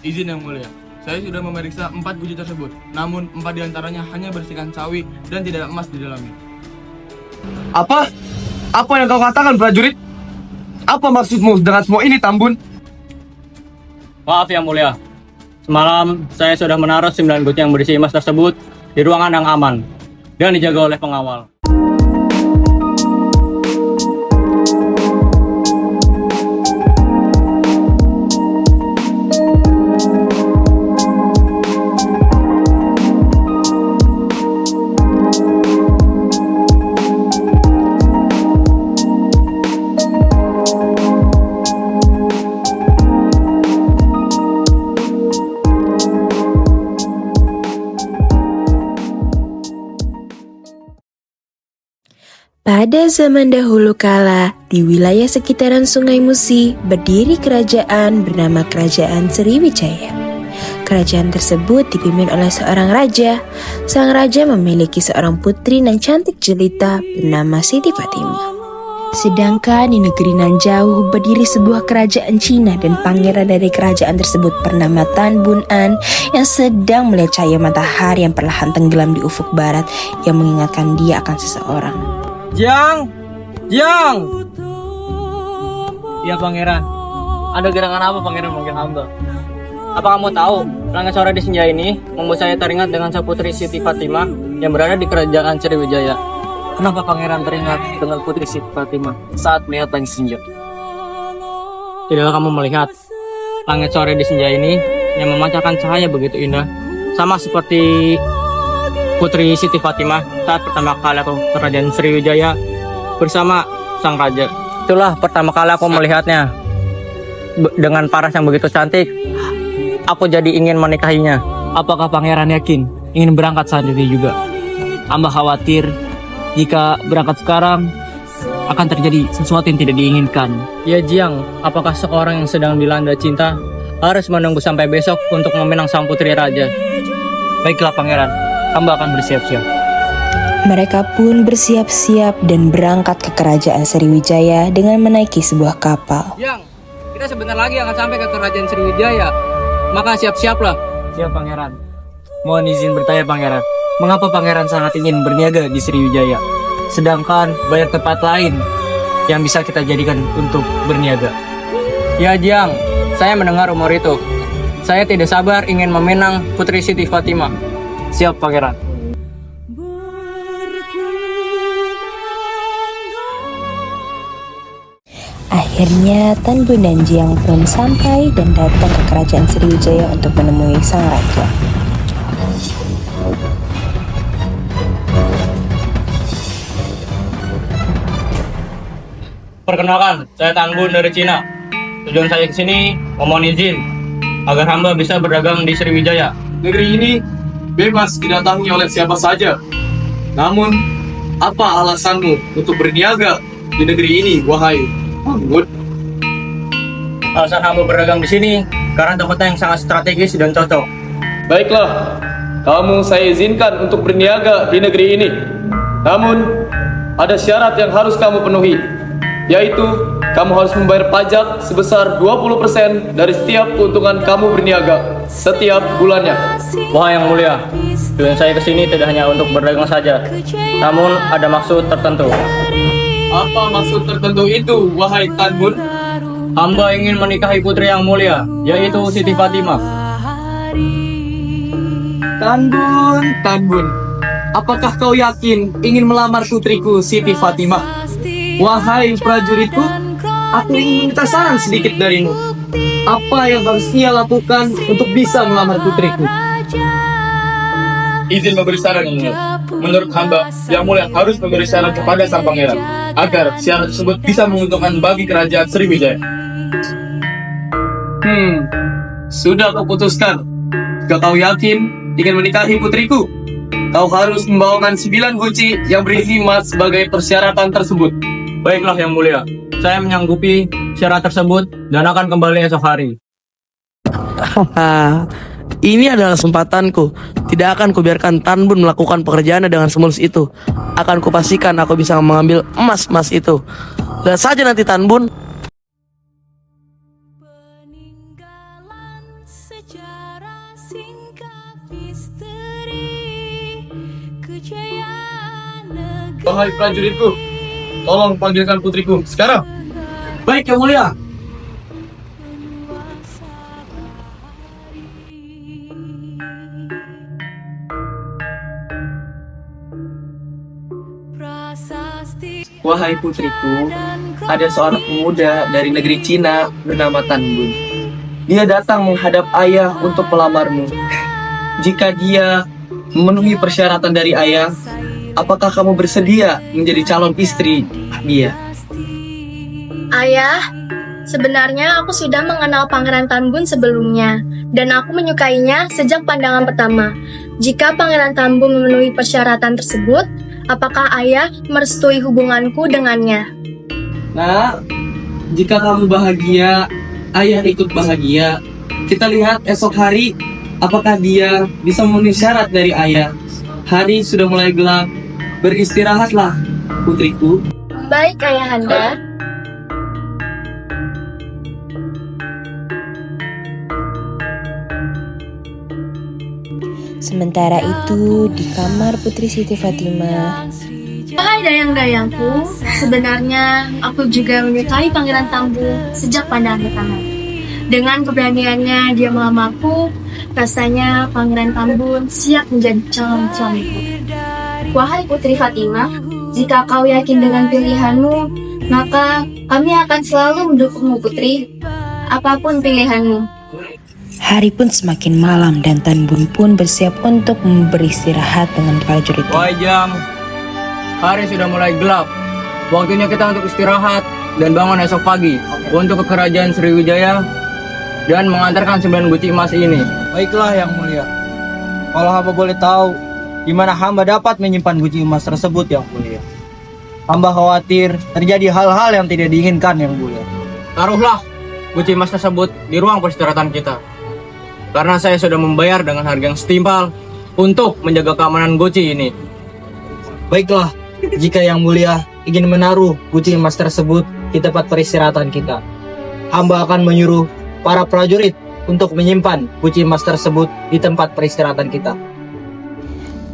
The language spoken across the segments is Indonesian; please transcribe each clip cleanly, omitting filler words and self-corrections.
Izin yang mulia, saya sudah memeriksa 4 guci tersebut. Namun 4 diantaranya hanya bersihkan sawi dan tidak ada emas di dalamnya. Apa? Apa yang kau katakan, prajurit? Apa maksudmu dengan semua ini, Tambun? Maaf yang mulia, semalam saya sudah menaruh 9 guci yang berisi emas tersebut di ruangan yang aman dan dijaga oleh pengawal. Pada zaman dahulu kala, di wilayah sekitaran Sungai Musi, berdiri kerajaan bernama Kerajaan Sriwijaya. Kerajaan tersebut dipimpin oleh seorang raja. Sang raja memiliki seorang putri nan cantik jelita bernama Siti Fatimah. Sedangkan di negeri nan jauh berdiri sebuah kerajaan Cina dan pangeran dari kerajaan tersebut bernama Tan Bun An yang sedang melihat cahaya matahari yang perlahan tenggelam di ufuk barat yang mengingatkan dia akan seseorang. Jiang! Iya pangeran. Ada gerangan apa pangeran manggil hamba? Apa kamu tahu, langit sore di senja ini membuat saya teringat dengan sang putri Siti Fatimah yang berada di kerajaan Sriwijaya. Kenapa pangeran teringat dengan putri Siti Fatimah saat melihat langit senja? Tidakkah kamu melihat langit sore di senja ini yang memancarkan cahaya begitu indah, sama seperti putri Siti Fatimah saat pertama kali aku ke kerajaan Sriwijaya bersama sang raja. Itulah pertama kali aku melihatnya. Dengan paras yang begitu cantik, aku jadi ingin menikahinya. Apakah pangeran yakin ingin berangkat saat ini juga? Hamba khawatir jika berangkat sekarang akan terjadi sesuatu yang tidak diinginkan. Ya Jiang, apakah seorang yang sedang dilanda cinta harus menunggu sampai besok untuk meminang sang putri raja? Baiklah pangeran, hamba akan bersiap-siap. Mereka pun bersiap-siap dan berangkat ke kerajaan Sriwijaya dengan menaiki sebuah kapal. Jiang, kita sebentar lagi akan sampai ke kerajaan Sriwijaya. Maka siap-siaplah. Siap pangeran. Mohon izin bertanya pangeran, mengapa pangeran sangat ingin berniaga di Sriwijaya? Sedangkan banyak tempat lain yang bisa kita jadikan untuk berniaga. Ya Jiang, saya mendengar rumor itu. Saya tidak sabar ingin meminang putri Siti Fatimah. Siap pangeran. Akhirnya Tan Bun dan Jiang pun sampai dan datang ke kerajaan Sriwijaya untuk menemui sang raja. Perkenalkan, saya Tan Bun dari Cina. Tujuan saya ke sini memohon izin agar hamba bisa berdagang di Sriwijaya. Negeri ini bebas didatangi oleh siapa saja. Namun, apa alasanmu untuk berniaga di negeri ini, wahai Tambun? Alasan hamba berdagang di sini karena tempatnya yang sangat strategis dan cocok. Baiklah, kamu saya izinkan untuk berniaga di negeri ini. Namun, ada syarat yang harus kamu penuhi, yaitu kamu harus membayar pajak sebesar 20% dari setiap keuntungan kamu berniaga setiap bulannya. Wahai yang mulia, tujuan saya ke sini tidak hanya untuk berdagang saja, namun ada maksud tertentu. Apa maksud tertentu itu, wahai Tambun? Hamba ingin menikahi putri yang mulia, yaitu Siti Fatimah. Tambun, apakah kau yakin ingin melamar putriku Siti Fatimah? Wahai prajuritku, aku ingin minta saran sedikit darimu. Apa yang harus ia lakukan untuk bisa melamar putriku? Izin memberi saran yang mulia. Menurut hamba, yang mulia harus memberi saran kepada sang pangeran agar syarat tersebut bisa menguntungkan bagi kerajaan Sriwijaya. Sudah kuputuskan. Jika kau yakin ingin menikahi putriku, kau harus membawakan 9 guci yang berisi emas sebagai persyaratan tersebut. Baiklah yang mulia, saya menyanggupi syarat tersebut dan akan kembali esok hari. Ini adalah kesempatanku. Tidak akan kubiarkan Tan Bun melakukan pekerjaannya dengan semulus itu. Akan kupastikan aku bisa mengambil emas-emas itu. Lihat saja nanti Tan Bun. Sejarah singkat misteri kejayaan negeri. Wahai prajuritku, tolong panggilkan putriku sekarang. Baik yang mulia. Prasasti Wahai putriku, ada seorang pemuda dari negeri Cina bernama Tan Bun. Dia datang menghadap ayah untuk melamarmu. Jika dia memenuhi persyaratan dari ayah, apakah kamu bersedia menjadi calon istri dia? Ayah, sebenarnya aku sudah mengenal Pangeran Tan Bun sebelumnya, dan aku menyukainya sejak pandangan pertama. Jika Pangeran Tan Bun memenuhi persyaratan tersebut, apakah ayah merestui hubunganku dengannya? Nah, jika kamu bahagia, ayah ikut bahagia. Kita lihat esok hari, apakah dia bisa memenuhi syarat dari ayah. Hari sudah mulai gelap, beristirahatlah, putriku. Baik, ayahanda. Sementara itu, di kamar Putri Siti Fatimah, Wahai dayang-dayangku, sebenarnya aku juga menyukai Pangeran Tan Bun sejak pandangan pertama. Dengan keberaniannya dia melamarku, rasanya Pangeran Tan Bun siap menjadi calon suamiku. Wahai Putri Fatimah, jika kau yakin dengan pilihanmu, maka kami akan selalu mendukungmu, Putri. Apapun pilihanmu. hari pun semakin malam dan Tan Bun pun bersiap untuk beristirahat dengan prajurit. Wahai Jang, hari sudah mulai gelap. Waktunya kita untuk istirahat dan bangun esok pagi untuk ke kerajaan Sriwijaya dan mengantarkan 9 guci emas ini. Baiklah yang mulia. Kalau hamba boleh tahu, di mana hamba dapat menyimpan guci emas tersebut yang mulia? Hamba khawatir terjadi hal-hal yang tidak diinginkan yang mulia. Taruhlah guci emas tersebut di ruang peristirahatan kita. Karena saya sudah membayar dengan harga yang setimpal untuk menjaga keamanan guci ini. Baiklah, jika yang mulia ingin menaruh guci emas tersebut di tempat peristirahatan kita, hamba akan menyuruh para prajurit untuk menyimpan guci emas tersebut di tempat peristirahatan kita.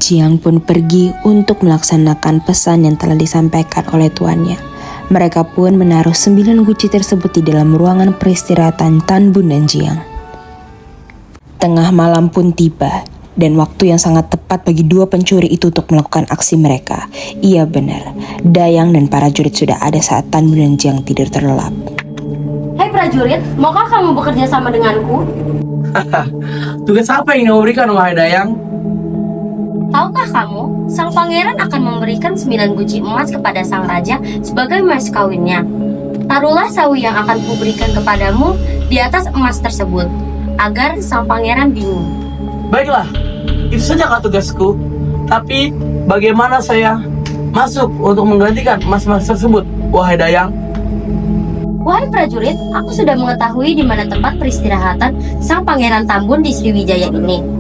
Jiang pun pergi untuk melaksanakan pesan yang telah disampaikan oleh tuannya. Mereka pun menaruh 9 guci tersebut di dalam ruangan peristirahatan Tan Bun dan Jiang. Tengah malam pun tiba, dan waktu yang sangat tepat bagi dua pencuri itu untuk melakukan aksi mereka. Iya benar, Dayang dan para jurid sudah ada saat Tan Bun dan Jiang tidur terlelap. Hai prajurit, maukah kamu bekerja sama denganku? Tugas apa yang kamu berikan, wahai Dayang? Tahukah kamu, sang pangeran akan memberikan 9 guci emas kepada sang raja sebagai mas kawinnya. Taruhlah sawi yang akan kuberikan kepadamu di atas emas tersebut, agar sang pangeran bingung. Baiklah, itu saja tugasku. Tapi bagaimana saya masuk untuk menggantikan emas-emas tersebut, wahai Dayang? Wahai prajurit, aku sudah mengetahui di mana tempat peristirahatan sang pangeran Tan Bun di Sriwijaya ini.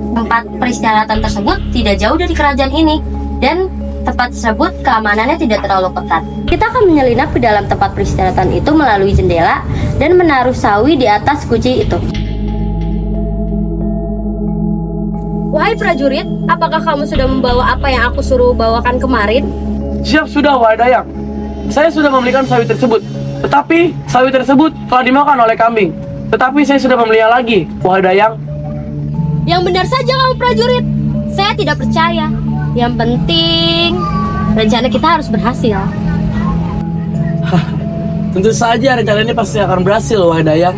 Tempat peristirahatan tersebut tidak jauh dari kerajaan ini, dan tempat tersebut keamanannya tidak terlalu ketat. Kita akan menyelinap ke dalam tempat peristirahatan itu melalui jendela dan menaruh sawi di atas guci itu. Wahai prajurit, apakah kamu sudah membawa apa yang aku suruh bawakan kemarin? Siap sudah, wahai Dayang. Saya sudah membelikan sawi tersebut. Tetapi sawi tersebut telah dimakan oleh kambing. Tetapi saya sudah membelinya lagi, wahai Dayang. Yang benar saja kamu prajurit. Saya tidak percaya. Yang penting, rencana kita harus berhasil. Tentu saja rencana ini pasti akan berhasil, wahai Dayang.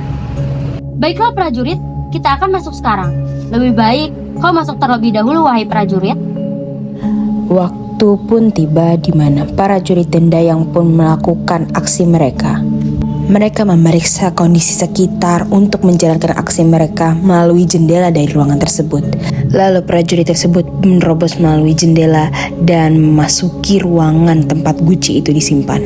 Baiklah prajurit, kita akan masuk sekarang. Lebih baik kau masuk terlebih dahulu, wahai prajurit. Waktu pun tiba di mana para jurid dan Dayang pun melakukan aksi mereka. Mereka memeriksa kondisi sekitar untuk menjalankan aksi mereka melalui jendela dari ruangan tersebut. Lalu prajurit tersebut menerobos melalui jendela dan memasuki ruangan tempat guci itu disimpan.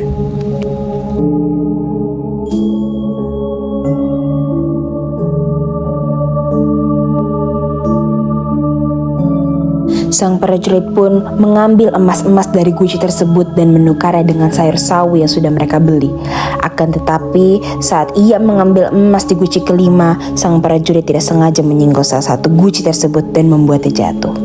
Sang prajurit pun mengambil emas-emas dari guci tersebut dan menukarnya dengan sayur sawi yang sudah mereka beli. Akan tetapi saat ia mengambil emas di guci kelima, sang prajurit tidak sengaja menyinggol salah satu guci tersebut dan membuatnya jatuh.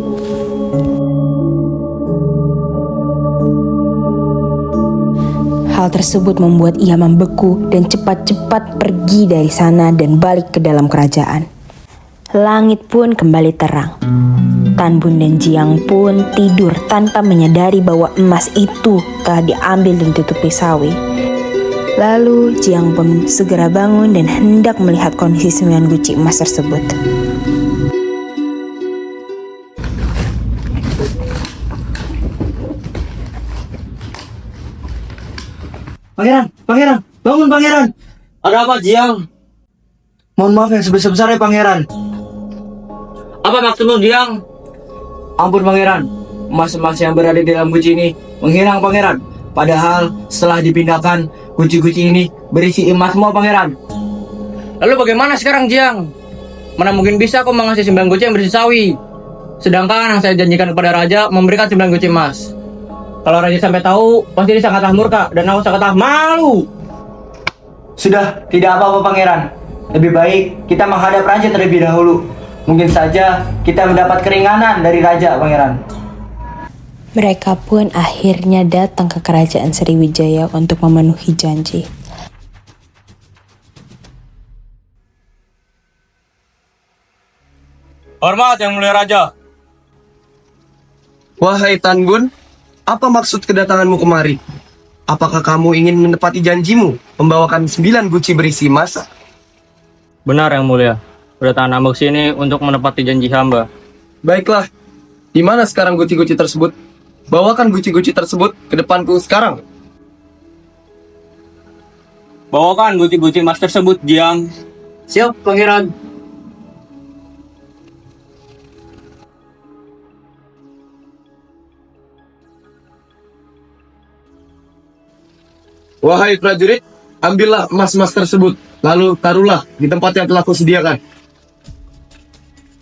Hal tersebut membuat ia membeku dan cepat-cepat pergi dari sana dan balik ke dalam kerajaan. Langit pun kembali terang. Tan Bun dan Jiang pun tidur tanpa menyadari bahwa emas itu telah diambil dan ditutupi sawi. Lalu Jiang pun segera bangun dan hendak melihat kondisi 9 guci emas tersebut. Pangeran, bangun pangeran. Ada apa, Jiang? Mohon maaf yang sebesar-besarnya pangeran. Apa maksudmu, Jiang? Ampun pangeran, emas-emas yang berada di dalam guci ini menghilang pangeran. Padahal setelah dipindahkan, guci-guci ini berisi emas semua pangeran. Lalu bagaimana sekarang, Jiang? Mana mungkin bisa aku mengasih 9 guci yang berisi sawi? Sedangkan yang saya janjikan kepada raja memberikan 9 guci emas. Kalau raja sampai tahu, pasti dia sangatlah murka dan aku sangatlah malu. Sudah, tidak apa-apa pangeran. Lebih baik kita menghadap raja terlebih dahulu. Mungkin saja kita mendapat keringanan dari raja pangeran. Mereka pun akhirnya datang ke kerajaan Sriwijaya untuk memenuhi janji. Hormat yang mulia raja. Wahai Tan Bun, apa maksud kedatanganmu kemari? Apakah kamu ingin menepati janjimu membawakan 9 guci berisi emas? Benar yang mulia. Kedatangan hamba sini untuk menepati janji hamba. Baiklah, di mana sekarang guci-guci tersebut? Bawakan guci-guci tersebut ke depanku sekarang. Bawakan guci-guci emas tersebut, Jiang. Siap pangeran. Wahai prajurit, ambillah emas-emas tersebut, lalu taruhlah di tempat yang telah kusediakan.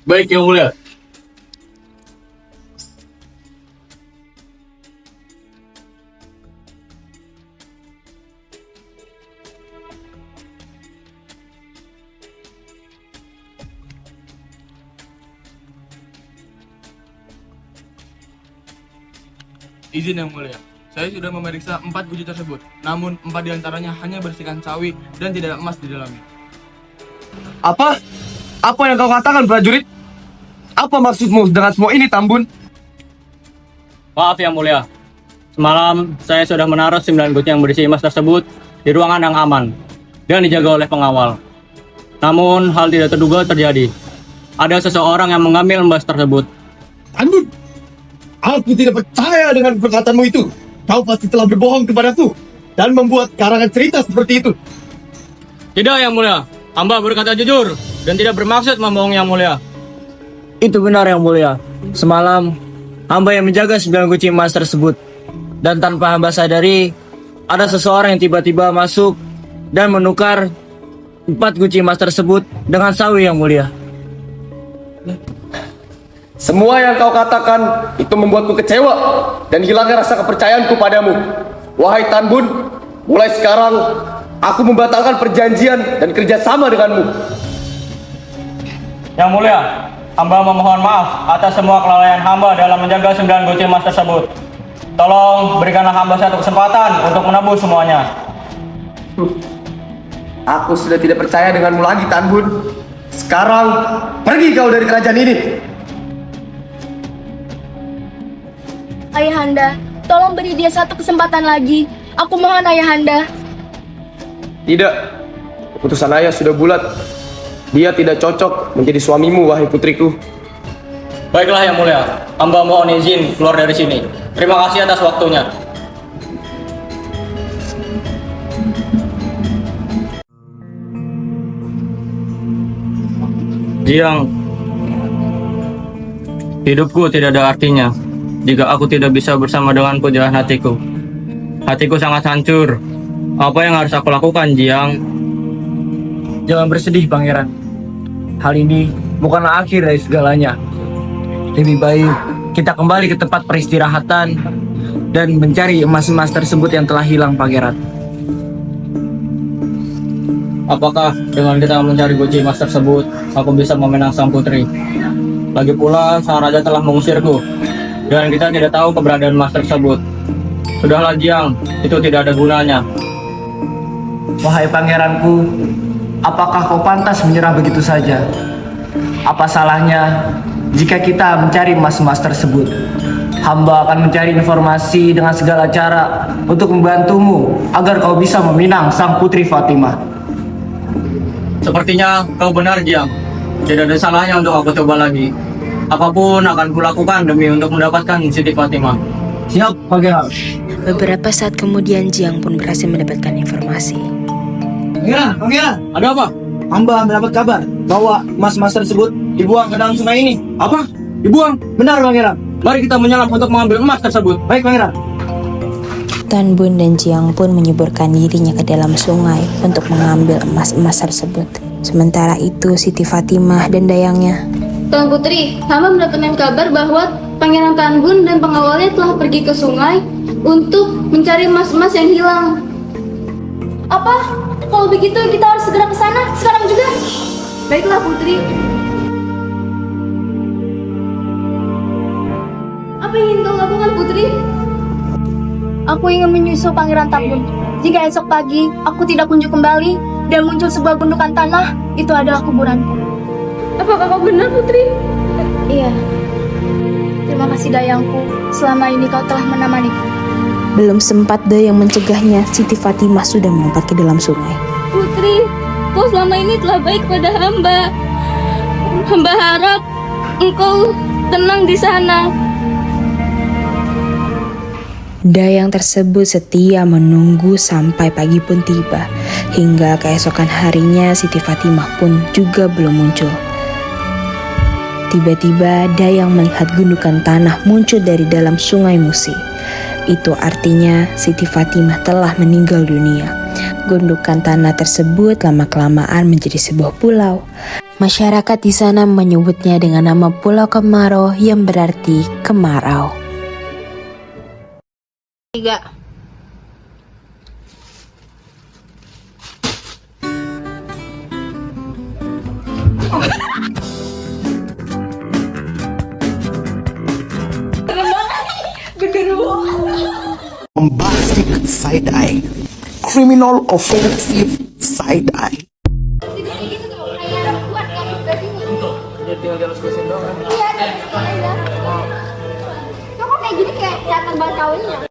Baik yang mulia. Izin yang mulia. Saya sudah memeriksa 4 guci tersebut. Namun 4 diantaranya hanya bersihkan sawi dan tidak ada emas di dalamnya. Apa? Apa yang kau katakan, prajurit? Apa maksudmu dengan semua ini, Tan Bun? Maaf yang mulia. Semalam saya sudah menaruh 9 guci yang berisi emas tersebut di ruangan yang aman dan dijaga oleh pengawal. Namun hal tidak terduga terjadi. Ada seseorang yang mengambil emas tersebut. Tan Bun, aku tidak percaya dengan perkataanmu itu. Kau pasti telah berbohong kepadaku dan membuat karangan cerita seperti itu. Tidak yang mulia. Hamba berkata jujur dan tidak bermaksud membohong yang mulia. Itu benar yang mulia. Semalam hamba yang menjaga 9 guci emas tersebut. Dan tanpa hamba sadari, ada seseorang yang tiba-tiba masuk dan menukar 4 guci emas tersebut dengan sawi yang mulia. Semua yang kau katakan itu membuatku kecewa dan hilangnya rasa kepercayaanku padamu. Wahai Tan Bun, mulai sekarang aku membatalkan perjanjian dan kerjasama denganmu. Yang mulia, hamba memohon maaf atas semua kelalaian hamba dalam menjaga 9 guci emas tersebut. Tolong berikanlah hamba satu kesempatan untuk menebus semuanya. Aku sudah tidak percaya denganmu lagi, Tan Bun. Sekarang pergi kau dari kerajaan ini. Ayahanda, tolong beri dia satu kesempatan lagi. Aku mohon Ayahanda. Tidak, keputusan ayah sudah bulat. Dia tidak cocok menjadi suamimu, wahai putriku. Baiklah yang mulia, hamba mohon izin keluar dari sini. Terima kasih atas waktunya. Jiang, hidupku tidak ada artinya jika aku tidak bisa bersama dengan pujaan hatiku. Hatiku sangat hancur. Apa yang harus aku lakukan, Jiang? Jangan bersedih pangeran. Hal ini bukanlah akhir dari segalanya. Lebih baik kita kembali ke tempat peristirahatan dan mencari emas-emas tersebut yang telah hilang pangeran. apakah dengan kita mencari Guci emas tersebut, aku bisa memenang sang putri? Lagi pula, sang raja telah mengusirku, dan kita tidak tahu keberadaan emas tersebut. Sudahlah Jiang, itu tidak ada gunanya. Wahai pangeranku, apakah kau pantas menyerah begitu saja? Apa salahnya jika kita mencari emas-emas tersebut? Hamba akan mencari informasi dengan segala cara untuk membantumu agar kau bisa meminang sang putri Fatimah. Sepertinya kau benar Jiang, tidak ada salahnya untuk aku coba lagi. Apapun akan kulakukan demi untuk mendapatkan Siti Fatimah. Siap, Pangeran. Beberapa saat kemudian Jiang pun berhasil mendapatkan informasi. Pangeran, Ada apa? hamba mendapat kabar bahwa emas-emas tersebut dibuang ke dalam sungai ini. Apa? Dibuang? Benar, Pangeran. Mari kita menyelam untuk mengambil emas tersebut. Baik, Pangeran. Tan Bun dan Jiang pun menyuburkan dirinya ke dalam sungai untuk mengambil emas-emas tersebut. Sementara itu Siti Fatimah dan dayangnya. Tuan Putri, hamba mendapatkan kabar bahwa Pangeran Tan Bun dan pengawalnya telah pergi ke sungai untuk mencari emas-emas yang hilang. Apa? Kalau begitu kita harus segera ke sana sekarang juga. Baiklah Putri. Apa yang ingin kau lakukan Putri? Aku ingin menyusul Pangeran Tan Bun. Jika esok pagi aku tidak kunjung kembali dan muncul sebuah gundukan tanah, itu adalah kuburanku. Apakah kau benar Putri? Iya. Terima kasih Dayangku. Selama ini kau telah menemaniku. Belum sempat Dayang mencegahnya, Siti Fatimah sudah melompat ke dalam sungai. Putri, kau selama ini telah baik pada hamba. Hamba harap engkau tenang di sana. Dayang tersebut setia menunggu sampai pagi pun tiba. Hingga keesokan harinya Siti Fatimah pun juga belum muncul. Tiba-tiba Dayang melihat gundukan tanah muncul dari dalam sungai Musi. Itu artinya Siti Fatimah telah meninggal dunia. Gundukan tanah tersebut lama-kelamaan menjadi sebuah pulau. Masyarakat di sana menyebutnya dengan nama Pulau Kemarau yang berarti kemarau. 3. Bombastic side eye, criminal offensive side eye. Kok kayak gini kayak kelihatan banget kawinnya.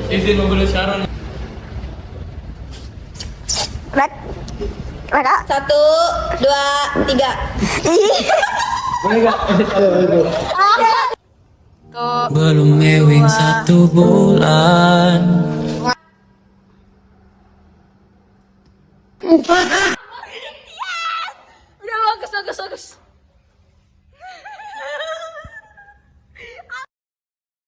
Izin membeli syarat. Raka 1, 2, 3. Belum mewing 1 bulan. Udah bagus.